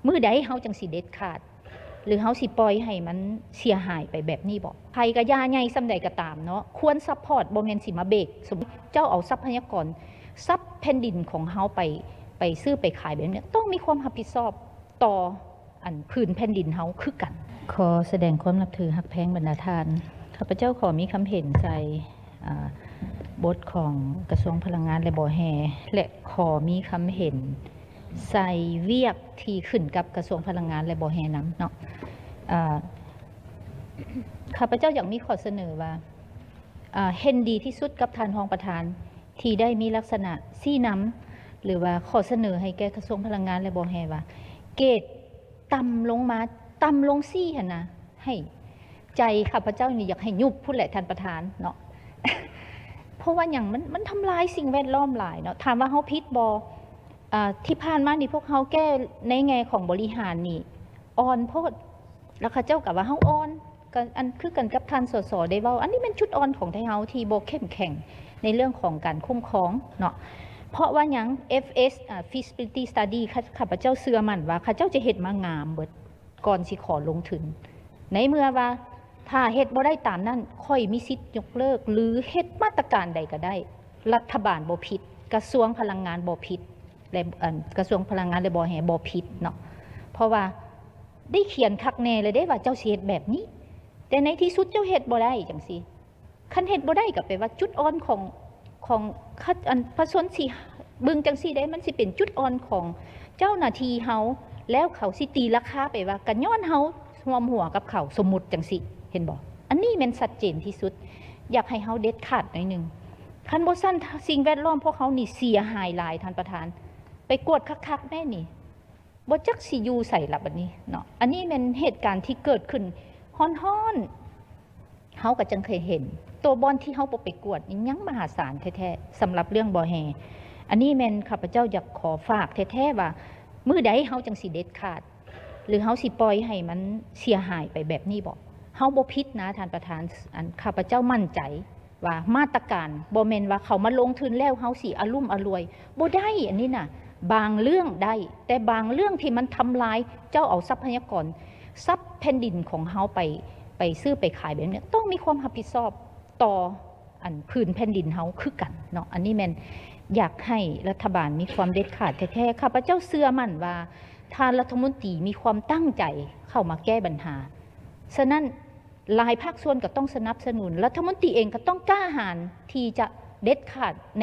มื้อใดเฮาจังสิเด็ดขาดหรือเฮาสิปล่อยให้มันเสียหายไปแบบนี้บ่ไผก็ย่าใหญ่ซำใดก็ตามเนาะควรซัพพอร์ตบ่แม่นสิมาเบรกสมมุติเจ้าเอาทรัพยากรทรัพย์แผ่นดินของเฮาไปซื้อไปขายแบบนี้ต้องมีความรับผิดชอบต่ออันพื้นแผ่นดินเฮาคือกันขอแสดงความนับถือฮักแพงบรรดาท่านข้าพเจ้าขอมีคำเห็นใจบทของกระทรวงพลังงานและบ่อแฮและขอมีคำเห็นใส่เวียกที่ขึ้นกับกระทรวงพลังงานและบ่อแฮน้ำเนาะข้าพเจ้าอยากมีข้อเสนอว่าเห็นดีที่สุดกับท่านรองประธานที่ได้มีลักษณะซี่น้ำหรือว่าข้อเสนอให้แก่กระทรวงพลังงานและบ่อแฮว่าเกตต่ำลงมาต่ำลงซี่หั่นนะให้ใจข้าพเจ้านี่อยากให้ยุบพูดแหละท่านประธานเนาะ เพราะว่าอย่างมันทำลายสิ่งแวดล้อมหลายเนาะถามว่าเฮาผิดบ่ที่ผ่านมานี่พวกเฮาแก้ในแง่ของบริหารนี่อ่อนโพดแล้วข้าเจ้ากับว่าเฮาอ่อนกันอันคือกันกับท่านสสได้เว้าอันนี้เป็นจุดอ่อนของไทยเฮาที่บ่เข้มแข็งในเรื่องของการคุ้มครองเนาะเพราะว่าหยัง FS feasibility study ข้าพเจ้าเชื่อมั่นว่าข้าเจ้าจะเฮ็ดมางามเบิดก่อนสิขอลงทุนในเมื่อว่าถ้าเฮ็ดบ่ได้ตามนั้นค่อยมีสิทธิ์ยกเลิกหรือเฮ็ดมาตรการใดก็ได้รัฐบาลบ่ผิดกระทรวงพลังงานบ่ผิดและกระทรวงพลังงานและบ่แห่บ่ผิดเนาะเพราะว่าได้เขียนคักแน่เลยได้ว่าเจ้าสิเฮ็ดแบบนี้แต่ในที่สุดเจ้าเฮ็ดบ่ได้จังซี่คันเฮ็ดบ่ได้ก็แปลว่าจุดอ่อนของพระชนสิบึงจังซี่ได้มันสิเป็นจุดอ่อนของเจ้าหน้าที่เฮาแล้วเขาสิตีราคาไปว่ากันย้อนเฮาร่วมหัวกับเขาสมมุติจังซี่เห็นบ่อันนี้มันชัดเจนที่สุดอยากให้เฮาเด็ดขาดหน่อยนึงคันบ่ซั่นสิ่งแวดล้อมพวกเขานี่เสียหายหลายท่านประธานไปกวดคักๆแน่นี่บ่จักสิอยู่ใส่ละบัดนี้เนาะอันนี้เป็นเหตุการณ์ที่เกิดขึ้นฮ้อนๆเฮาก็จังเคยเห็นตัวบอนที่เฮาบ่ไปกวดนี่ยังมหาศาลแท้ๆสำหรับเรื่องบ่อแฮอันนี้แม่นข้าพเจ้าอยากขอฝากแท้ๆว่ามื้อใดเฮาจังสิเด็ดขาดหรือเฮาสิปล่อยให้มันเสียหายไปแบบนี้บ่เฮาบ่ผิดนะท่านประธานอันข้าพเจ้ามั่นใจว่ามาตรการบ่แม่นว่าเขามาลงทุนแล้วเฮาสิอลุ่มอรวยบ่ได้อันนี้น่ะบางเรื่องได้แต่บางเรื่องที่มันทำลายเจ้าเอาทรัพยากรทรัพย์แผ่นดินของเฮาไปซื้อไปขายแบบนี้ต้องมีความรับผิดชอบต่ออันพื้นแผ่นดินเฮาคือกันเนาะอันนี้แม่นอยากให้รัฐบาลมีความเด็ดขาดแท้ๆข้าพเจ้าเชื่อมั่นว่าท่านรัฐมนตรีมีความตั้งใจเข้ามาแก้ปัญหาฉะนั้นหลายภาคส่วนก็ต้องสนับสนุนรัฐมนตรีเองก็ต้องกล้าหาญที่จะเด็ดขาดใ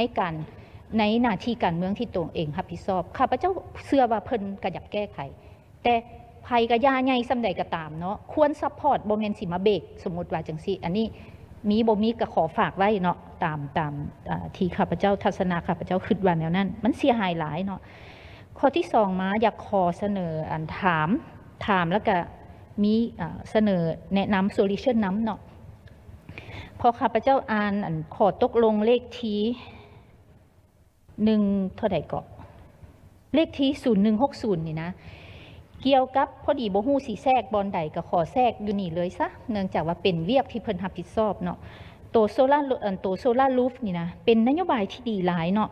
นหน้าที่การเมืองที่ตัวเองรับผิดชอบข้าพเจ้าเชื่อว่าเพิ่นก็อยากแก้ไขแต่ภัยก็ย่าใหญ่ซำใดก็ตามเนาะควรซัพพอร์ตบ่แม่นสิมาเบรกสมมุติว่าจังซี่อันนี้มีบ่มีก็ขอฝากไว้เนาะตามที่ข้าพเจ้าทัศนะข้าพเจ้าคิดว่าแนวนั้นมันเสียหายหลายเนาะข้อที่2มาอยากขอเสนออันถามแล้วก็มีเสนอแนะนำโซลูชันนำเนาะพอข้าพเจ้าอ่านอันขอตกลงเลขที่1เท่าใดก็เลขที่0160นี่นะเกี่ยวกับพอดีบ่ฮู้สิแทรกบอนใดก็ขอแทรกอยู่นี่เลยซะเนื่องจากว่าเป็นเวียกที่เพิ่นรับผิดชอบเนาะตัวโซล่ารูฟนี่นะเป็นนโยบายที่ดีหลายเนาะ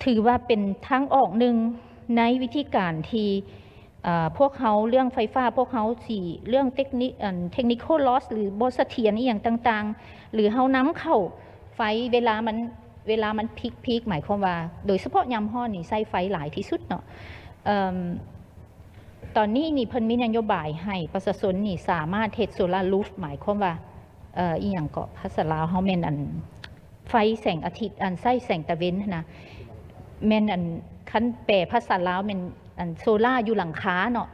ถือว่าเป็นทางออกหนึ่งในวิธีการที่พวกเขาเรื่องไฟฟ้าพวกเขาสิเรื่องเทคนิคอลลอสหรือบ่เสถียรอีหยังต่างๆหรือเฮานำเข้าไฟเวลามันพีคหมายความว่าโดยเฉพาะยามฮ้อนนี่ใช้ไฟหลายที่สุดเนาะตอนนี้นี่เพิ่นมีนโยบายให้ประชาชนนี่สามารถเฮ็ดโซลาร์รูฟหมายความว่าอีหยังก็ภาษาลาวเฮาแม่นอันไฟแสงอาทิตย์อันใช้แสงตะเวนนะแม่นอันคันแปลภาษาลาวแม่นอันโซล่าอยู่หลังคาเนาะ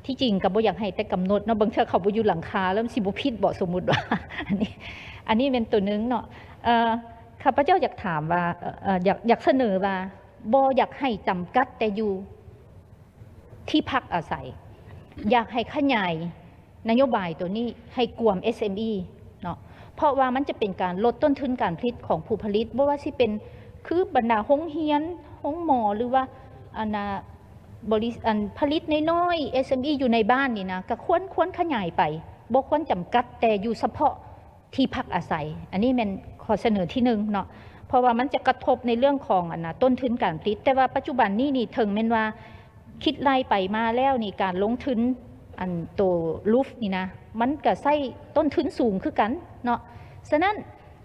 ที่จริงก็บ่อยากให้แต่กำหนดเนาะบางเทื่อเขาบ่อยู่หลังคาแล้วมันสิบ่ผิดบ่สมมุติว่าอันนี้เป็นตัวนึงเนาะข้าพเจ้าอยากถามว่าอยากเสนอว่าบ่อยากให้จำกัดแต่อยู่ที่พักอาศัยอยากให้ขยายนโยบายตัวนี้ให้กวม SME เนาะเพราะว่ามันจะเป็นการลดต้นทุนการผลิตของผู้ผลิตบ่ว่าสิเป็นคือบรรดาโรงเรียนโรงหมอหรือว่าผลิตน้อยๆ SME อยู่ในบ้านนี่นะก็ควรขยายไปบ่ควรจำกัดแต่อยู่เฉพาะที่พักอาศัยอันนี้เป็นข้อเสนอที่1เนาะเพราะว่ามันจะกระทบในเรื่องของต้นทุนการผลิตแต่ว่าปัจจุบันนี้ถึงแม้ว่า คิดไล่ไปมาแล้วนี่การลงทุนอันตัวลูฟนี่นะมันก็ใช้ต้นทุนสูงคือกันเนาะฉะนั้น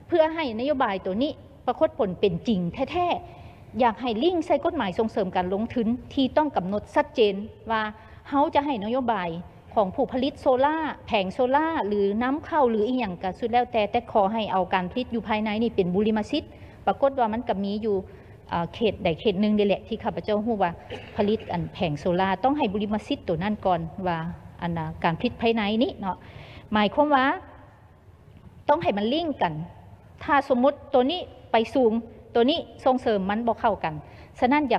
เพื่อให้นโยบายตัวนี้ปรากฏผลเป็นจริงแท้ๆอยากให้ลิงใส่กฎหมายส่งเสริมการลงทุนที่ต้องกำหนดชัดเจนว่าเขาจะให้นโยบายของผู้ผลิตโซล่าแผงโซล่าหรือน้ำเข้าหรืออีกอย่างก็สุดแล้วแต่ขอให้เอาการผลิตอยู่ภายในนี่เป็นบุริมสิทธิ์ปรากฏว่ามันก็มีอยู่เขตใดเขตหนึ่งนี่แหละที่ข้าพเจ้ารู้ว่าผลิตอันแผงโซล่าต้องให้บุริมสิทธิ์ตัวนั้นก่อนว่าอันการผลิตภายในนี้เนาะหมายความว่าต้องให้มันลิงก์กันถ้าสมมุติตัวนี้ไปสูงตัวนี้ส่งเสริมมันบ่เข้ากันฉะนั้นอย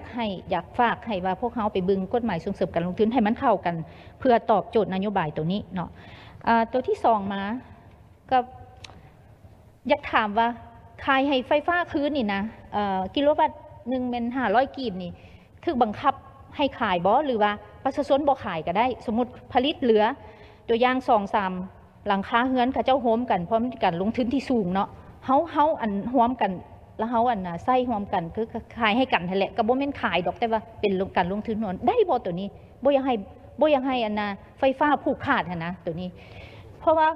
ากฝากให้ว่าพวกเขาไปบึงกฎหมายส่งเสริมการลงทุนให้มันเข้ากันเพื่อตอบโจทย์นโยบายตัวนี้เนาะตัวที่สองมาก็อยากถามว่าขายให้ไฟฟ้าคืนนี่นะกิโลวัตต์หนึ่งเป็น500 กีบนี่ถึกบังคับให้ขายบ่หรือว่าประชาชนบ่ขายก็ได้สมมติผลิตเหลือตัวอย่าง2-3หลังคาเฮือนเขาเจ้าโฮมกันเพราะมันการลงทุนที่สูงเนาะเฮาอันโฮมกันแล้วเขาอันไส้โฮมกันคือขายให้กันนั่นแหละก็บ่แม่นขายดอกแต่ว่าเป็นการลงทุนนอนได้บ่ตัวนี้บ่อยากให้อันไฟฟ้าผูกขาดนะตัวนี้เพราะว่า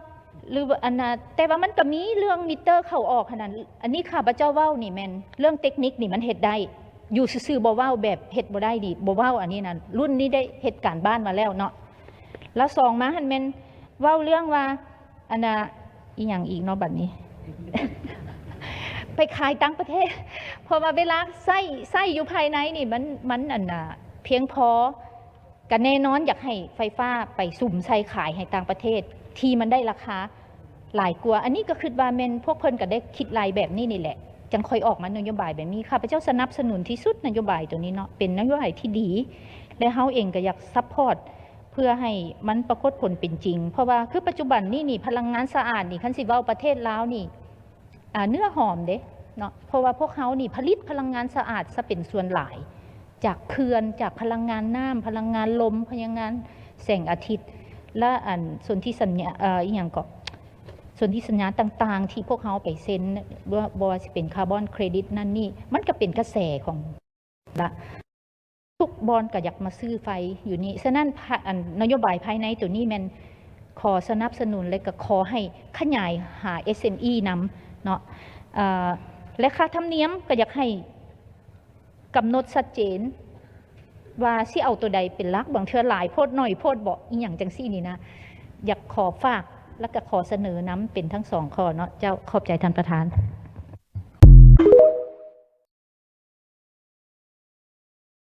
หรืออันแต่ว่ามันก็มีเรื่องมิเตอร์เข้าออกขนาดอันนี้ข้าพเจ้าเว้านี่แม่นเรื่องเทคนิคนี่มันเฮ็ดได้อยู่ซื่อๆบ่เว้าแบบเฮ็ดบ่ได้ดิบ่เว้าอันนี้นั่นรุ่นนี้ได้เหตุการณ์บ้านมาแล้วเนาะแล้วสองมาหันแม่นเว้าเรื่องว่าอันอีหยังอีกเนาะบัดนี้ ไปขายต่างประเทศเพราะว่าเวลาไส้อยู่ภายในนี่มันเพียงพอกันแน่นอนอยากให้ไฟฟ้าไปสุ่มใส่ขายให้ต่างประเทศที่มันได้ราคาหลายกว่าอันนี้ก็คือว่าแม่นพวกเพิ่นก็ได้คิดลายแบบนี้นี่แหละจังค่อยออกมานโยบายแบบนี้ค่ะพระเจ้าสนับสนุนที่สุดนโยบายตัวนี้เนาะเป็นนโยบายที่ดีและเฮาเองก็อยากซัพพอร์ตเพื่อให้มันปรากฏผลเป็นจริงเพราะว่าคือปัจจุบันนี่พลังงานสะอาดนี่คันสิเว้าประเทศลาวนี่เนื้อหอมเด้เนาะเพราะว่าพวกเขานี่ผลิตพลังงานสะอาดซะเป็นส่วนหลายจากเขื่อนจากพลังงานน้ำพลังงานลมพลังงานแสงอาทิตย์และส่วนที่สัญญาอีกอย่างก็ส่วนที่สัญญาต่างๆที่พวกเขาไปเซ็นว่าจะเป็นคาร์บอนเครดิตนั่นนี่มันก็เป็นกระแสของละทุกบอลก็อยากมาซื้อไฟอยู่นี่ฉะนั้นนโยบายภายในตัวนี้มันขอสนับสนุนและก็ขอให้ขยายหา SME นำเนาะและค่าธรรมเนียมก็อยากให้กำหนดชัดเจนว่าสิเอาตัวใดเป็นหลักบางเทื่อหลายโพดหน่อยโพดเบาอีหยังจังซี่นี่นะอยากขอฝากและก็ขอเสนอน้ำเป็นทั้งสองข้อเนาะเจ้าขอบใจท่านประธาน